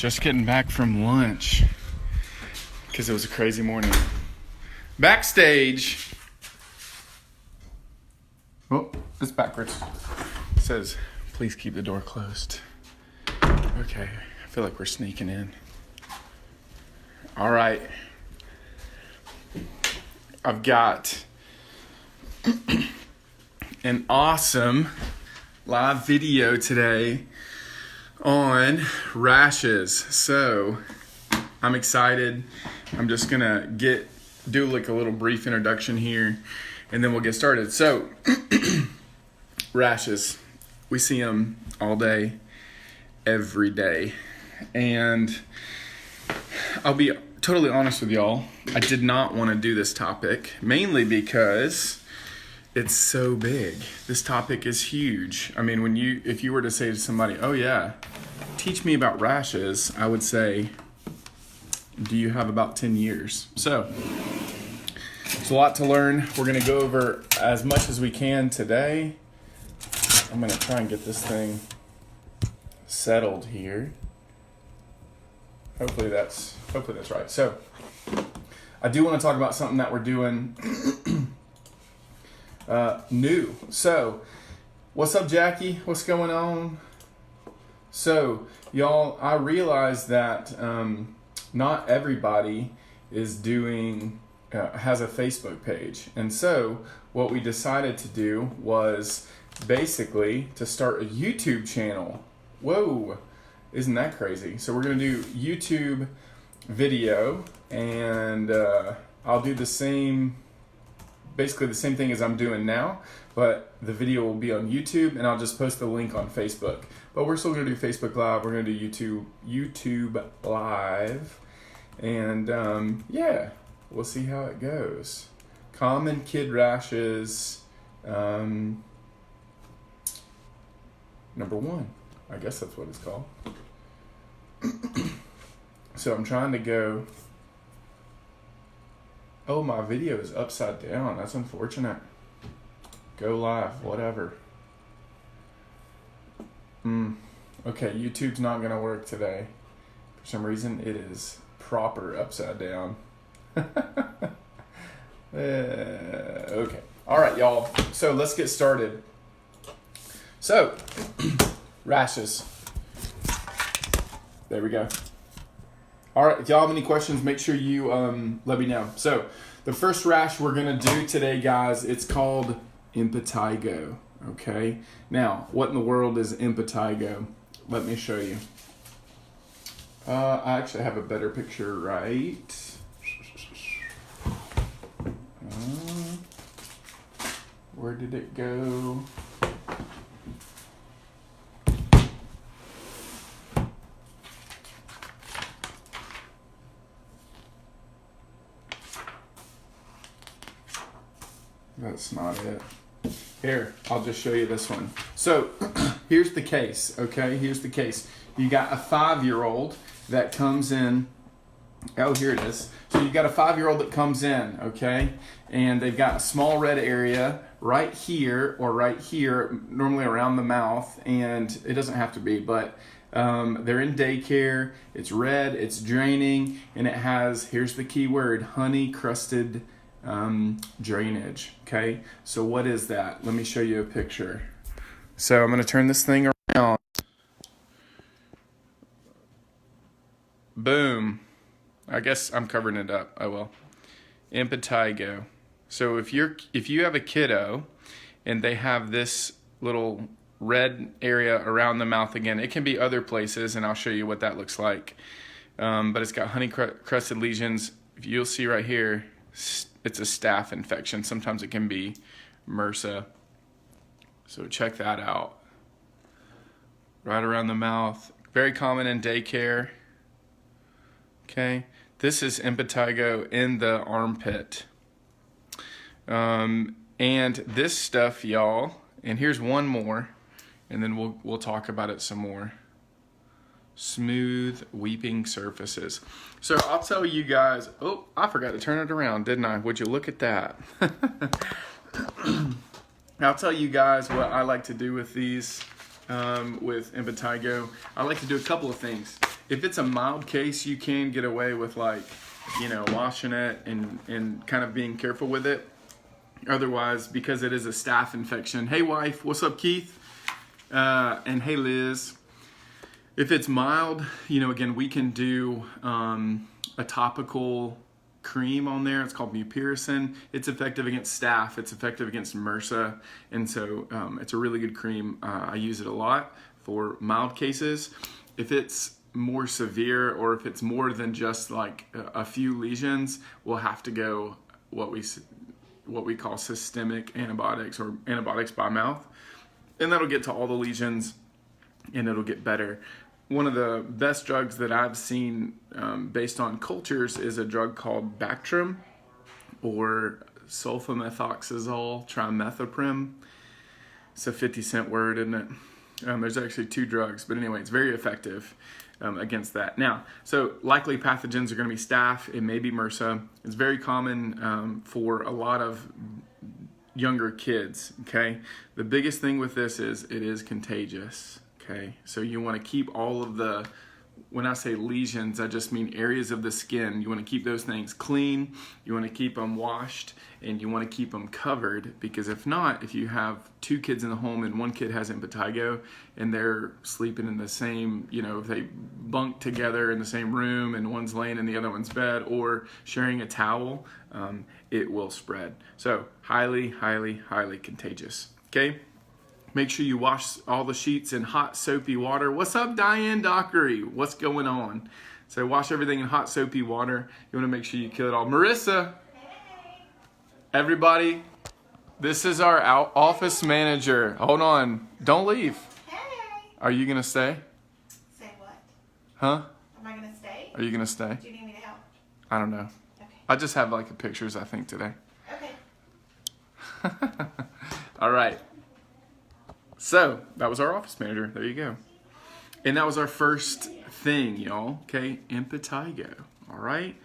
Just getting back from lunch because it was a crazy morning. Backstage. Oh, it's backwards. It says, please keep the door closed. Okay, I feel like we're sneaking in. All right. I've got an awesome live video today on rashes. So I'm excited. I'm just gonna do like a little brief introduction here and then we'll get started. So rashes, we see them all day, every day. And I'll be totally honest with y'all, I did not want to do this topic, mainly because it's so big. This topic is huge. I mean, if you were to say to somebody, oh yeah, teach me about rashes, I would say, do you have about 10 years? So, it's a lot to learn. We're gonna go over as much as we can today. I'm gonna try and get this thing settled here. Hopefully that's right. So, I do want to talk about something that we're doing new. So, what's up, Jackie? What's going on? So, y'all, I realize that not everybody is has a Facebook page. And so, what we decided to do was basically to start a YouTube channel. Whoa, isn't that crazy? So, we're going to do YouTube video, and I'll do basically the same thing as I'm doing now, but the video will be on YouTube and I'll just post the link on Facebook. But we're still gonna do Facebook Live, we're gonna do YouTube Live, and yeah, we'll see how it goes. Common kid rashes, number 1, I guess that's what it's called. So I'm trying to go. Oh, my video is upside down. That's unfortunate. Go live, whatever. Okay, YouTube's not gonna work today. For some reason, it is proper upside down. Okay. All right, y'all. So let's get started. So, rashes. There we go. All right, if y'all have any questions, make sure you let me know. So, the first rash we're going to do today, guys, it's called impetigo, okay? Now, what in the world is impetigo? Let me show you. I actually have a better picture, right? Where did it go? That's not it. Here, I'll just show you this one. So, here's the case, okay? Here's the case. You got a 5-year-old that comes in. Oh, here it is. So, you got a 5-year-old that comes in, okay? And they've got a small red area right here or right here, normally around the mouth. And it doesn't have to be, but they're in daycare. It's red, it's draining, and it has, here's the key word, honey-crusted drainage. Okay, so what is that? Let me show you a picture. So I'm going to turn this thing around. Boom. I guess I'm covering it up. Oh well. Impetigo. So if you have a kiddo and they have this little red area around the mouth, again, it can be other places, and I'll show you what that looks like. But it's got honey crusted lesions. If you'll see right here, it's a staph infection. Sometimes it can be MRSA. So check that out. Right around the mouth. Very common in daycare. Okay. This is impetigo in the armpit. And this stuff, y'all, and here's one more, and then we'll talk about it some more. Smooth weeping surfaces. So I'll tell you guys, oh, I forgot to turn it around, didn't I? Would you look at that? I'll tell you guys what I like to do with these, with impetigo. I like to do a couple of things. if it's a mild case, you can get away with washing it and kind of being careful with it. Otherwise, because it is a staph infection. Hey wife, what's up Keith? And hey Liz. If it's mild, again, we can do a topical cream on there. It's called mupirocin. It's effective against staph. It's effective against MRSA. And so it's a really good cream. I use it a lot for mild cases. If it's more severe, or if it's more than just like a few lesions, we'll have to go what we call systemic antibiotics, or antibiotics by mouth. And that'll get to all the lesions and it'll get better. One of the best drugs that I've seen based on cultures is a drug called Bactrim, or sulfamethoxazole trimethoprim. It's a 50-cent word, isn't it? There's actually 2 drugs, but anyway, it's very effective against that. Now, so likely pathogens are going to be staph. It may be MRSA. It's very common for a lot of younger kids, okay? The biggest thing with this is it is contagious, okay? So you want to keep all of the, when I say lesions, I just mean areas of the skin. You want to keep those things clean. You want to keep them washed, and you want to keep them covered, because if not, if you have 2 kids in the home and one kid has impetigo and they're sleeping in the same, if they bunk together in the same room and one's laying in the other one's bed or sharing a towel, it will spread. So highly, highly, highly contagious, okay? Make sure you wash all the sheets in hot soapy water. What's up, Diane Dockery? What's going on? So wash everything in hot soapy water. You want to make sure you kill it all. Marissa, hey. Everybody, this is our office manager. Hold on, don't leave. Hey. Are you gonna stay? Say what? Huh? Am I gonna stay? Are you gonna stay? Do you need me to help? I don't know. Okay. I just have pictures, I think, today. Okay. All right. So that was our office manager. There you go. And that was our first thing, y'all. Okay, impetigo. All right.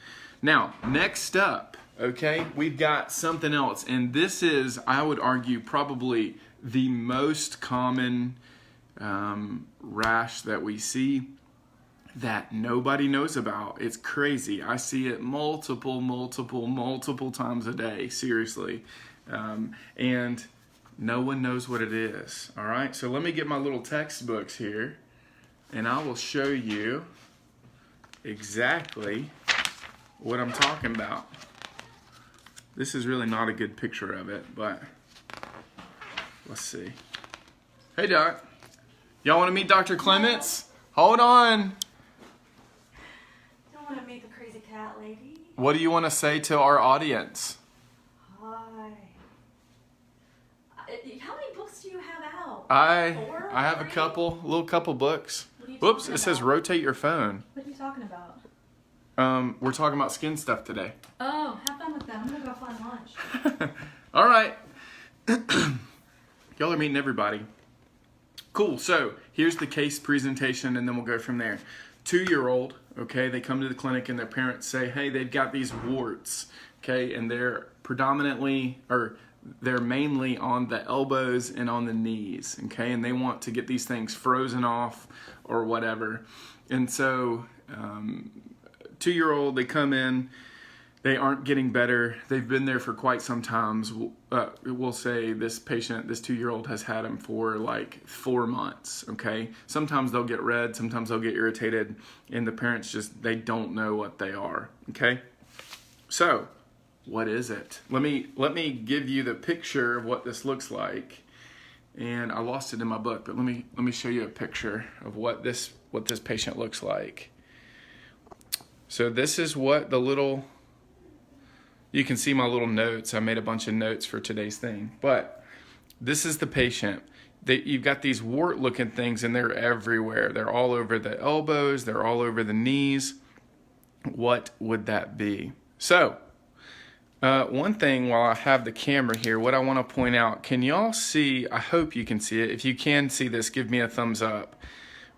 Now, next up, okay, we've got something else. And this is, I would argue, probably the most common rash that we see that nobody knows about. It's crazy. I see it multiple times a day, seriously. And no one knows what it is. All right, so let me get my little textbooks here, and I will show you exactly what I'm talking about. This is really not a good picture of it, but let's see. Hey, Doc. Y'all want to meet Dr. Clements? Hold on. Don't want to meet the crazy cat lady. What do you want to say to our audience? Hi. How many books do you have out? I 4? have 3? a little couple books. What are you Whoops, talking it says about? rotate your phone. What are you talking about? We're talking about skin stuff today. Oh, have fun with them. I'm gonna go find lunch. All right. Y'all are meeting everybody. Cool. So here's the case presentation, and then we'll go from there. 2-year-old, okay, they come to the clinic and their parents say, hey, they've got these warts, okay, and they're mainly on the elbows and on the knees, okay, and they want to get these things frozen off or whatever. And so 2-year-old, they come in, they aren't getting better. They've been there for quite some time. We'll say this patient, this 2-year-old, has had them for 4 months, okay? Sometimes they'll get red, sometimes they'll get irritated, and the parents they don't know what they are, okay? So, what is it? Let me give you the picture of what this looks like. And I lost it in my book, but let me show you a picture of what this patient looks like. So this is what you can see my little notes. I made a bunch of notes for today's thing. But this is the patient. You've got these wart-looking things, and they're everywhere. They're all over the elbows. They're all over the knees. What would that be? So, one thing while I have the camera here, what I want to point out, can y'all see, I hope you can see it. If you can see this, give me a thumbs up.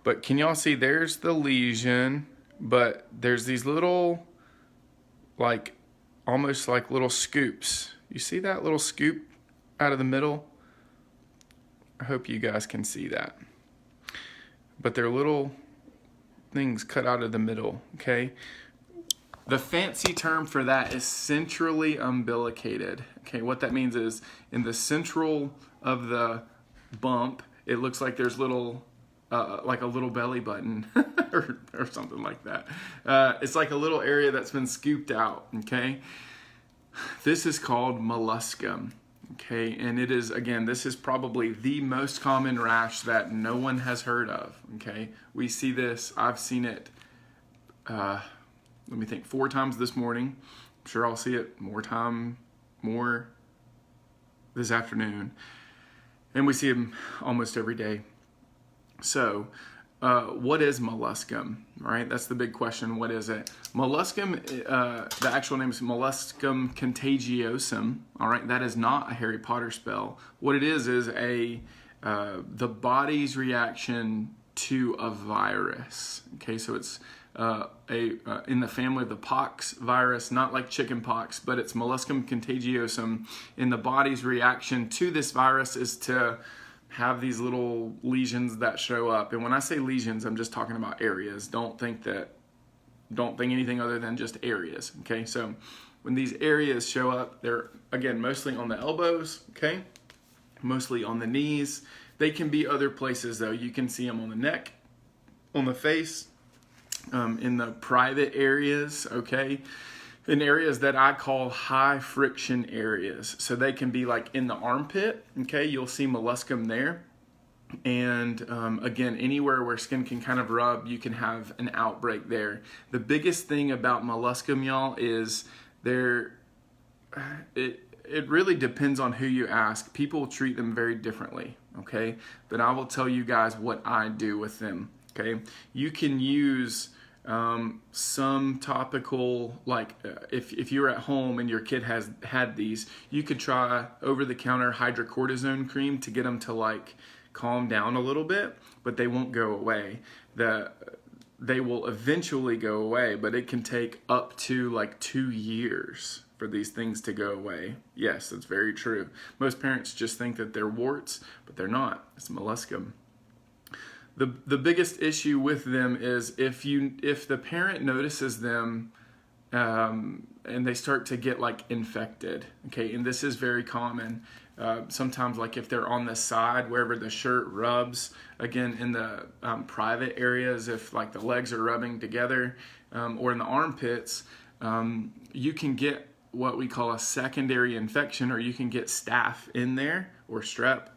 But can y'all see, there's the lesion, but there's these little, almost like little scoops. You see that little scoop out of the middle? I hope you guys can see that. But they're little things cut out of the middle, okay? The fancy term for that is centrally umbilicated. Okay, what that means is in the central of the bump, it looks like there's like a little belly button or something like that. It's like a little area that's been scooped out, okay? This is called molluscum, okay? And it is, again, this is probably the most common rash that no one has heard of, okay? We see this, I've seen it, let me think, 4 times this morning. I'm sure I'll see it more this afternoon. And we see them almost every day. So, what is molluscum, right? That's the big question. What is it? Molluscum, the actual name is Molluscum contagiosum, all right? That is not a Harry Potter spell. What it is the body's reaction to a virus, okay? So it's in the family of the pox virus, not like chicken pox, but it's Molluscum contagiosum. And the body's reaction to this virus is to have these little lesions that show up. And when I say lesions, I'm just talking about areas. Don't think anything other than just areas, okay? So when these areas show up, they're, again, mostly on the elbows, okay? Mostly on the knees. They can be other places, though. You can see them on the neck, on the face, in the private areas, okay? In areas that I call high friction areas. So they can be like in the armpit, okay? You'll see molluscum there. And again, anywhere where skin can kind of rub, you can have an outbreak there. The biggest thing about molluscum, y'all, is it really depends on who you ask. People treat them very differently, okay? But I will tell you guys what I do with them, okay? You can use some topical, like if you're at home and your kid has had these, you could try over-the-counter hydrocortisone cream to get them to like calm down a little bit, but they won't go away. They will eventually go away, but it can take up to like 2 years for these things to go away. Yes, that's very true. Most parents just think that they're warts, but they're not. It's molluscum. The biggest issue with them is if the parent notices them and they start to get like infected, okay, and this is very common. Sometimes like if they're on the side, wherever the shirt rubs, again in the private areas, if like the legs are rubbing together, or in the armpits, you can get what we call a secondary infection, or you can get staph in there, or strep,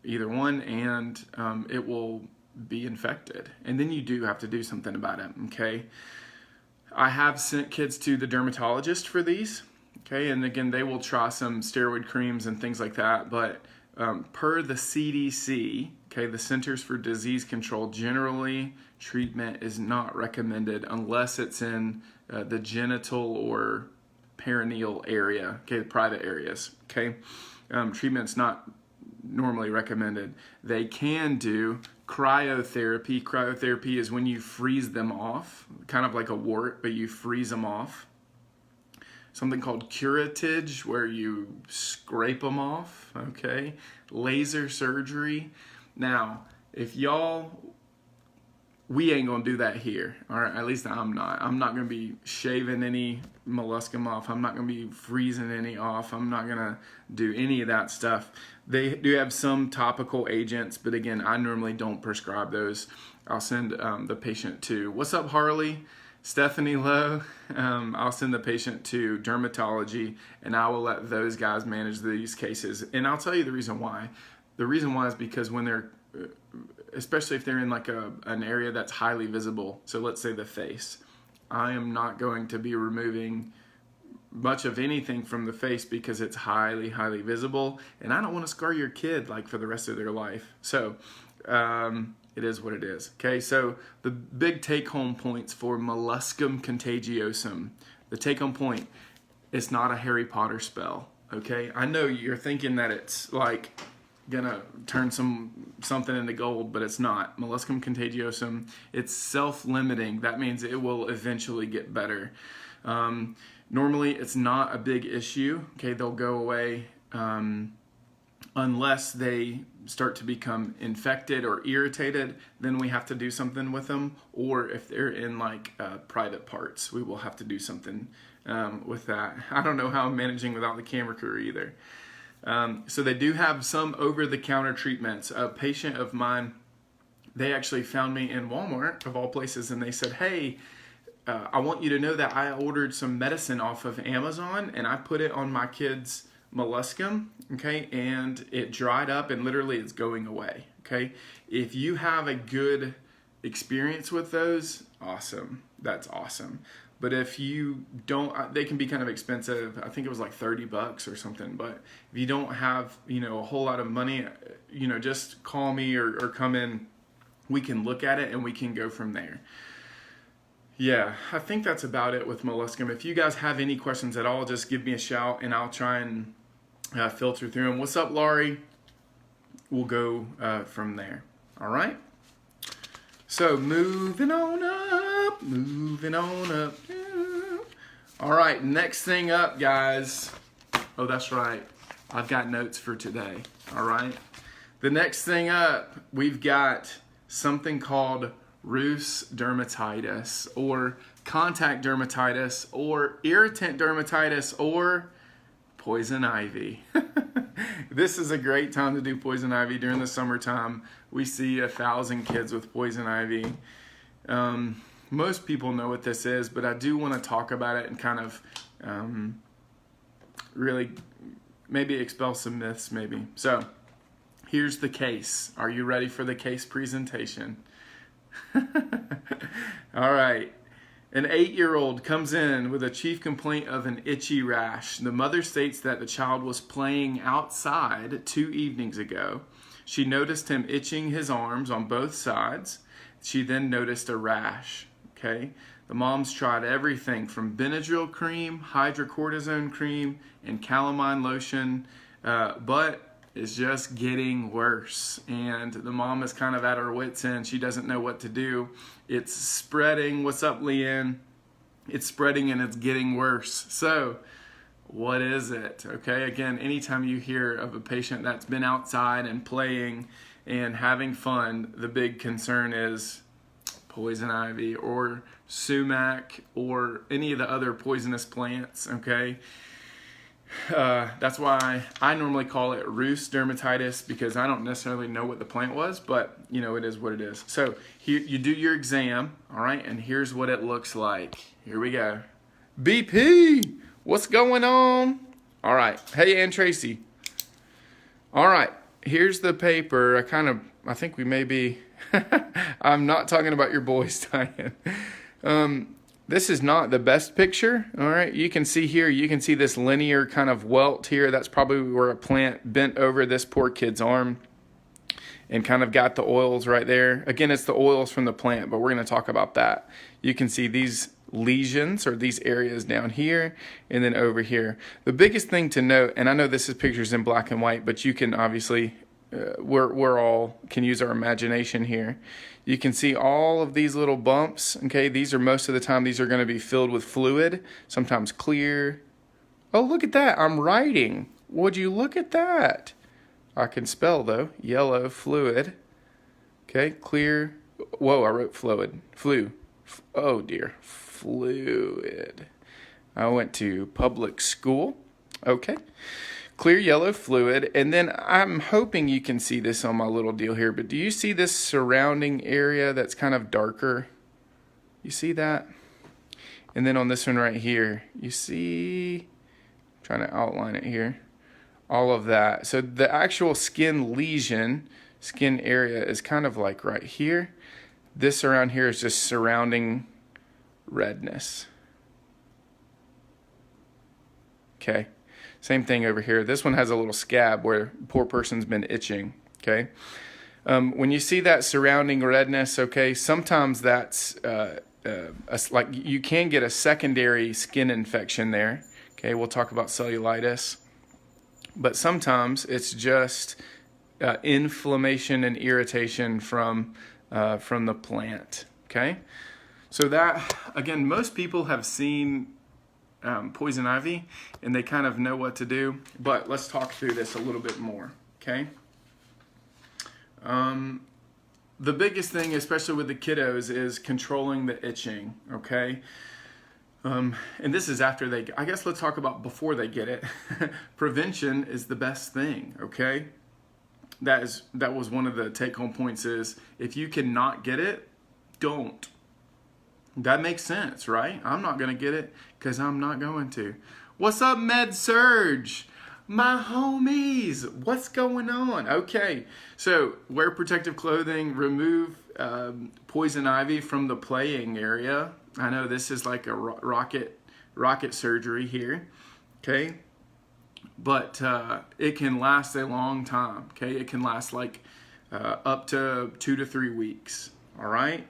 either one, and it will be infected. And then you do have to do something about it, okay? I have sent kids to the dermatologist for these, okay? And again, they will try some steroid creams and things like that, but per the CDC, okay, the Centers for Disease Control, generally treatment is not recommended unless it's in the genital or perineal area, okay, the private areas, okay? Treatment's not normally recommended. They can do cryotherapy. Cryotherapy is when you freeze them off, kind of like a wart, but you freeze them off. Something called curettage, where you scrape them off, okay? Laser surgery. Now, we ain't gonna do that here, all right? At least I'm not. I'm not gonna be shaving any molluscum off. I'm not gonna be freezing any off. I'm not gonna do any of that stuff. They do have some topical agents, but again, I normally don't prescribe those. I'll send the patient to, what's up, Harley? Stephanie Lowe. I'll send the patient to dermatology, and I will let those guys manage these cases. And I'll tell you the reason why. The reason why is because when they're, especially if they're in like an area that's highly visible, so let's say the face, I am not going to be removing much of anything from the face because it's highly, highly visible, and I don't want to scar your kid like for the rest of their life. So it is what it is. Okay, so the big take-home points for molluscum contagiosum. The take-home point, it's not a Harry Potter spell. Okay, I know you're thinking that it's like gonna turn something into gold, but it's not. Molluscum contagiosum, it's self-limiting. That means it will eventually get better. Normally, it's not a big issue. Okay, they'll go away unless they start to become infected or irritated, then we have to do something with them. Or if they're in like private parts, we will have to do something with that. I don't know how I'm managing without the camera crew either. So they do have some over-the-counter treatments. A patient of mine, they actually found me in Walmart, of all places, and they said, hey, I want you to know that I ordered some medicine off of Amazon, and I put it on my kid's molluscum, okay, and it dried up, and literally it's going away, okay? If you have a good experience with those, awesome. That's awesome. But if you don't, they can be kind of expensive. I think it was like $30 or something. But if you don't have, a whole lot of money, just call me or come in. We can look at it and we can go from there. Yeah, I think that's about it with molluscum. If you guys have any questions at all, just give me a shout and I'll try and filter through them. What's up, Laurie? We'll go from there. All right? So moving on up. All right, next thing up, guys. Oh, that's right. I've got notes for today. All right. The next thing up, we've got something called Rhus dermatitis, or contact dermatitis, or irritant dermatitis, or poison ivy. This is a great time to do poison ivy during the summertime. We see 1,000 kids with poison ivy. Most people know what this is, but I do want to talk about it and kind of really maybe expel some myths maybe. So here's the case. Are you ready for the case presentation? All right. An 8-year-old comes in with a chief complaint of an itchy rash. The mother states that the child was playing outside 2 evenings ago. She noticed him itching his arms on both sides. She then noticed a rash. Okay. The mom's tried everything from Benadryl cream, hydrocortisone cream, and calamine lotion, but it's just getting worse. And the mom is kind of at her wit's end. She doesn't know what to do. It's spreading. What's up, Leanne? It's spreading and it's getting worse. So what is it? Okay. Again, anytime you hear of a patient that's been outside and playing and having fun, the big concern is poison ivy or sumac or any of the other poisonous plants, okay? That's why I normally call it Rhus dermatitis, because I don't necessarily know what the plant was, but it is what it is. So here you do your exam, all right? And here's what it looks like. Here we go. BP, what's going on? All right. Hey, Ann Tracy. All right. Here's the paper. I think we may be... I'm not talking about your boys, Diane. This is not the best picture. All right. You can see here, you can see this linear kind of welt here. That's probably where a plant bent over this poor kid's arm and kind of got the oils right there. Again, it's the oils from the plant, but we're going to talk about that. You can see these lesions or these areas down here and then over here. The biggest thing to note, and I know this is pictures in black and white, but you can obviously... we're all can use our imagination here. You can see all of these little bumps. Okay, these are most of the time these are going to be filled with fluid, sometimes clear. Oh, look at that! I'm writing. Would you look at that? I can spell though. Yellow fluid. Okay, clear. Whoa, I wrote fluid. Oh dear, fluid. I went to public school. Okay. Clear yellow fluid, and then I'm hoping you can see this on my little deal here, but do you see this surrounding area that's kind of darker? You see that? And then on this one right here, you see, I'm trying to outline it here, all of that. So the actual skin lesion, skin area is kind of like right here. This around here is just surrounding redness. Okay. Same thing over here. This one has a little scab where the poor person's been itching, okay? When you see that surrounding redness, okay, sometimes that's like you can get a secondary skin infection there, okay? We'll talk about cellulitis. But sometimes it's just inflammation and irritation from the plant, okay? So that, again, most people have seen poison ivy and they kind of know what to do, but let's talk through this a little bit more, okay? The biggest thing, especially with the kiddos, is controlling the itching, okay? And this is after they, I guess let's talk about before they get it. Prevention is the best thing, okay? That was one of the take-home points is, if you cannot get it, don't. That makes sense, right? I'm not going to get it because I'm not going to. What's up, Med Surge? My homies, what's going on? Okay, so wear protective clothing, remove poison ivy from the playing area. I know this is like a rocket surgery here, okay? But it can last a long time, okay? It can last like up to 2 to 3 weeks, all right?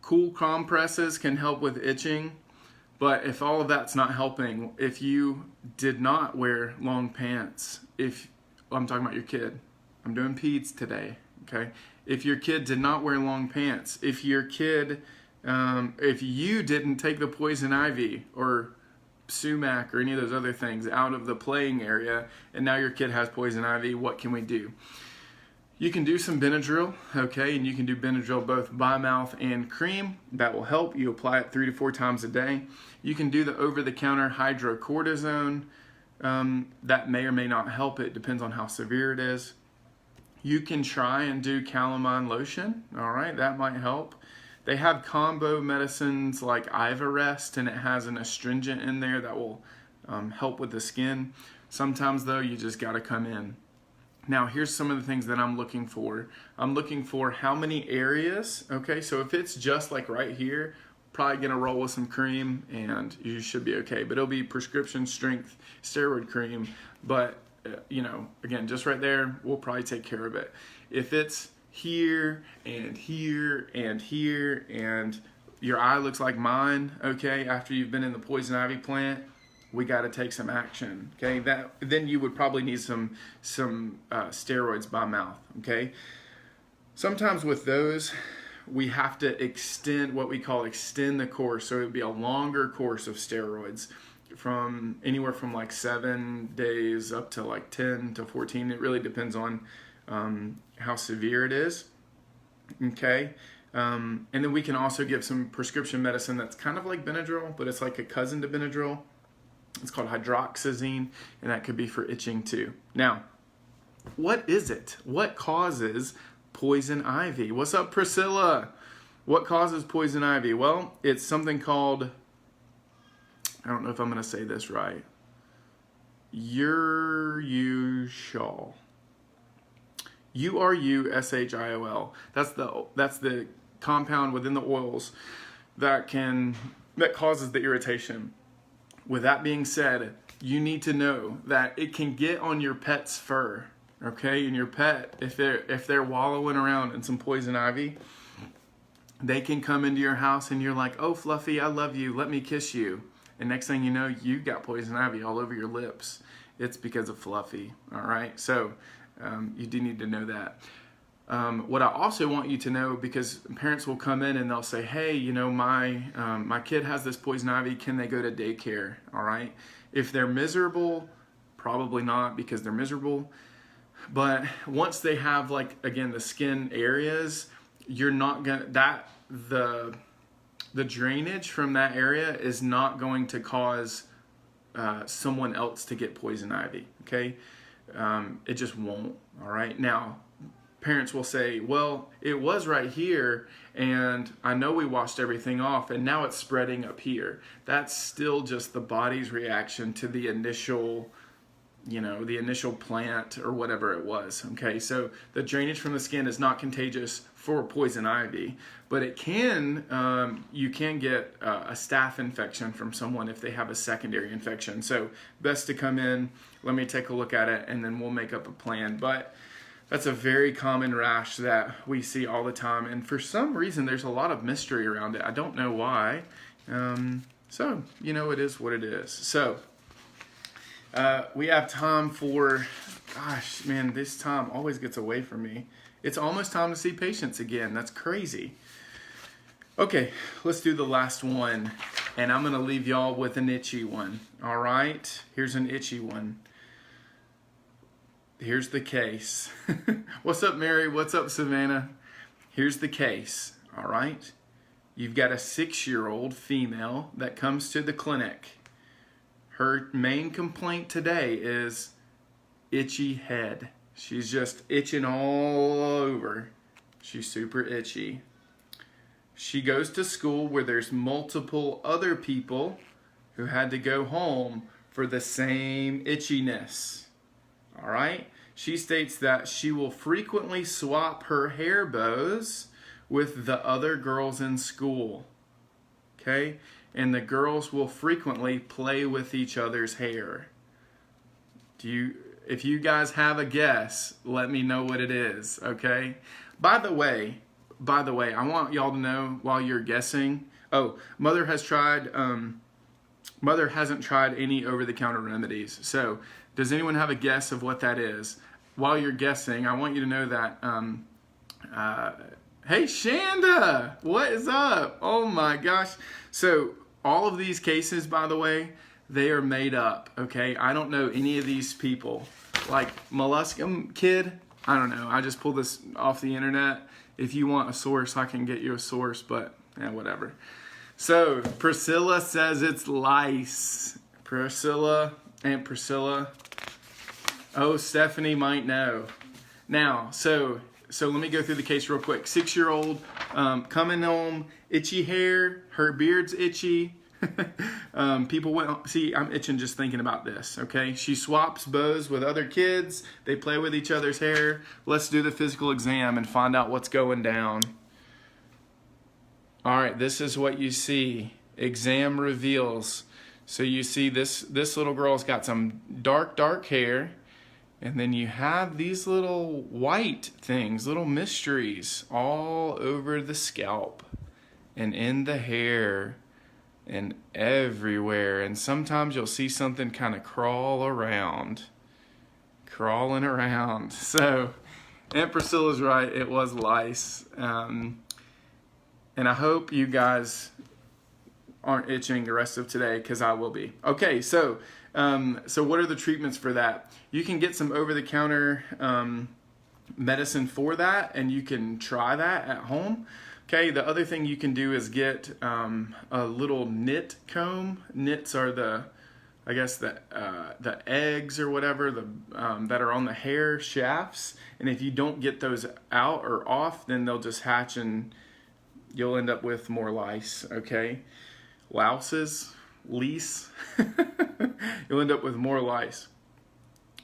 Cool compresses can help with itching. But if all of that's not helping, if you did not wear long pants, I'm talking about your kid. I'm doing peds today, okay? If your kid did not wear long pants, if your kid, if you didn't take the poison ivy or sumac or any of those other things out of the playing area, and now your kid has poison ivy, what can we do? You can do some Benadryl, okay, and you can do Benadryl both by mouth and cream. That will help. You apply it 3 to 4 times a day. You can do the over-the-counter hydrocortisone. That may or may not help. It depends on how severe it is. You can try and do calamine lotion, all right, that might help. They have combo medicines like Ivarest, and it has an astringent in there that will help with the skin. Sometimes, though, you just got to come in. Now, here's some of the things that I'm looking for. I'm looking for how many areas, okay? So if it's just like right here, probably gonna roll with some cream and you should be okay. But it'll be prescription strength steroid cream. But, you know, again, just right there, we'll probably take care of it. If it's here and here and here and your eye looks like mine, okay, after you've been in the poison ivy plant, we got to take some action, okay? Then you would probably need some steroids by mouth, okay? Sometimes with those, we have to extend what we call extend the course. So it would be a longer course of steroids from anywhere from like 7 days up to like 10 to 14. It really depends on how severe it is, okay? And then we can also give some prescription medicine that's kind of like Benadryl, but it's like a cousin to Benadryl. It's called hydroxyzine, and that could be for itching too. Now, what is it? What causes poison ivy? What's up, Priscilla? What causes poison ivy? Well, it's something called, I don't know if I'm going to say this right, Urushiol. Urushiol. That's the compound within the oils that causes the irritation. With that being said, you need to know that it can get on your pet's fur, okay? And your pet, if they're wallowing around in some poison ivy, they can come into your house and you're like, oh, Fluffy, I love you, let me kiss you. And next thing you know, you got poison ivy all over your lips. It's because of Fluffy, all right? So you do need to know that. What I also want you to know, because parents will come in and they'll say, hey, you know, my kid has this poison ivy, can they go to daycare, all right? If they're miserable, probably not, because they're miserable. But once they have, like, again, the skin areas, you're not gonna, the drainage from that area is not going to cause someone else to get poison ivy, okay? It just won't, all right? Now, parents will say, well, it was right here, and I know we washed everything off, and now it's spreading up here. That's still just the body's reaction to the initial, you know, the initial plant or whatever it was, okay? So the drainage from the skin is not contagious for poison ivy, but it can, you can get a staph infection from someone if they have a secondary infection. So best to come in, let me take a look at it, and then we'll make up a plan. But that's a very common rash that we see all the time, and for some reason there's a lot of mystery around it. I don't know why. So, you know, it is what it is. So, we have time for, gosh, man, this time always gets away from me. It's almost time to see patients again. That's crazy. Okay, let's do the last one, and I'm going to leave y'all with an itchy one. All right, here's an itchy one. here's the case. What's up, Mary? What's up, Savannah? Here's the case, all right? You've got a 6-year-old female that comes to the clinic. Her main complaint today is itchy head. She's just itching all over. She's super itchy. She goes to school where there's multiple other people who had to go home for the same itchiness. All right? She states that she will frequently swap her hair bows with the other girls in school. Okay? And the girls will frequently play with each other's hair. If you guys have a guess, let me know what it is, okay? By the way, I want y'all to know while you're guessing. Oh, Mother hasn't tried any over-the-counter remedies. So, does anyone have a guess of what that is? While you're guessing, I want you to know that, hey, Shanda, what is up? Oh my gosh. So, all of these cases, by the way, they are made up, okay? I don't know any of these people. Like, Molluscum Kid, I don't know. I just pulled this off the internet. If you want a source, I can get you a source, but yeah, whatever. So, Priscilla says it's lice. Priscilla. Oh, Stephanie might know. Now, so let me go through the case real quick. 6-year-old coming home, itchy hair, her beard's itchy. People went, see, I'm itching just thinking about this, okay? She swaps bows with other kids. They play with each other's hair. Let's do the physical exam and find out what's going down. All right, this is what you see. Exam reveals. So you see this little girl's got some dark hair. And then you have these little white things, little mysteries all over the scalp and in the hair and everywhere. And sometimes you'll see something kind of crawling around. So Aunt Priscilla's right, it was lice. And I hope you guys aren't itching the rest of today, because I will be. Okay, so what are the treatments for that? You can get some over-the-counter medicine for that, and you can try that at home. Okay, the other thing you can do is get a little knit comb. Knits are the eggs or whatever that are on the hair shafts. And if you don't get those out or off, then they'll just hatch and you'll end up with more lice, okay? Louses, lice. You'll end up with more lice.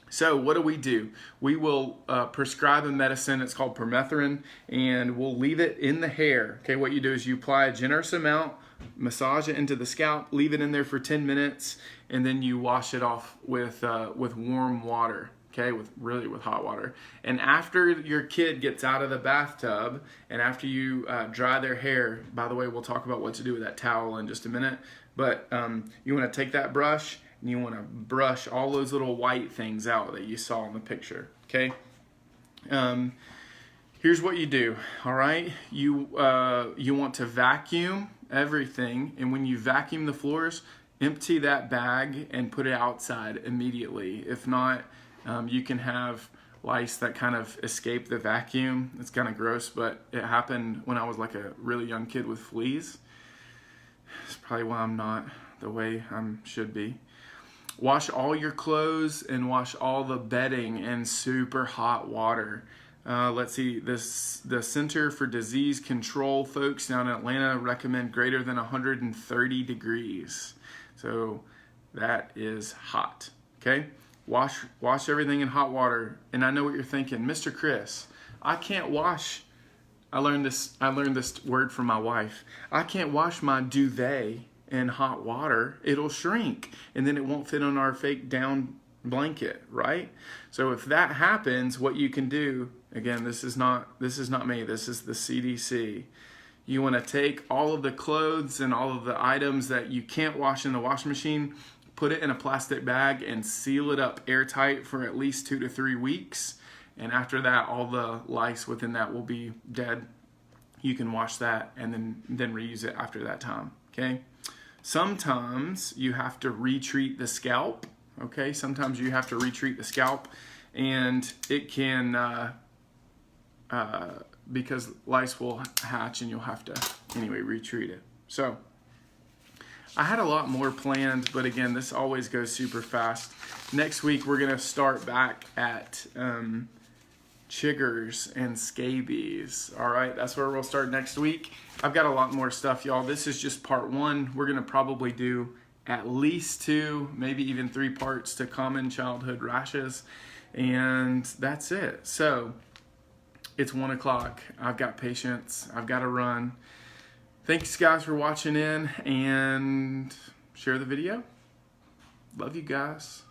So what do? We will prescribe a medicine. It's called permethrin, and we'll leave it in the hair. Okay, what you do is you apply a generous amount, massage it into the scalp, leave it in there for 10 minutes, and then you wash it off with warm water. Okay, with hot water. And after your kid gets out of the bathtub, and after you dry their hair, by the way, we'll talk about what to do with that towel in just a minute. But you want to take that brush and you want to brush all those little white things out that you saw in the picture. Okay. Here's what you do. All right. You want to vacuum everything, and when you vacuum the floors, empty that bag and put it outside immediately. If not, you can have lice that kind of escape the vacuum. It's kind of gross, but it happened when I was like a really young kid with fleas. It's probably why I'm not the way I should be. Wash all your clothes and wash all the bedding in super hot water. Let's see, the Center for Disease Control folks down in Atlanta recommend greater than 130 degrees. So that is hot, okay? Wash everything in hot water. And I know what you're thinking, Mr. Chris, I can't wash. I learned this word from my wife. I can't wash my duvet in hot water. It'll shrink, and then it won't fit on our fake down blanket, right? So if that happens, what you can do, again, this is not me, this is the CDC. You want to take all of the clothes and all of the items that you can't wash in the washing machine, put it in a plastic bag and seal it up airtight for at least 2 to 3 weeks. And after that, all the lice within that will be dead. You can wash that and then reuse it after that time, okay? Sometimes you have to retreat the scalp, okay? Sometimes you have to retreat the scalp. and it can because lice will hatch and you'll have to anyway retreat it. So I had a lot more planned, but again, this always goes super fast. Next week we're gonna start back at chiggers and scabies. All right, that's where we'll start next week. I've got a lot more stuff, y'all. This is just part 1. We're gonna probably do at least 2, maybe even 3 parts to common childhood rashes, and that's it. So it's 1 o'clock. I've got patience. I've got to run. Thanks guys for watching in, and share the video. Love you guys.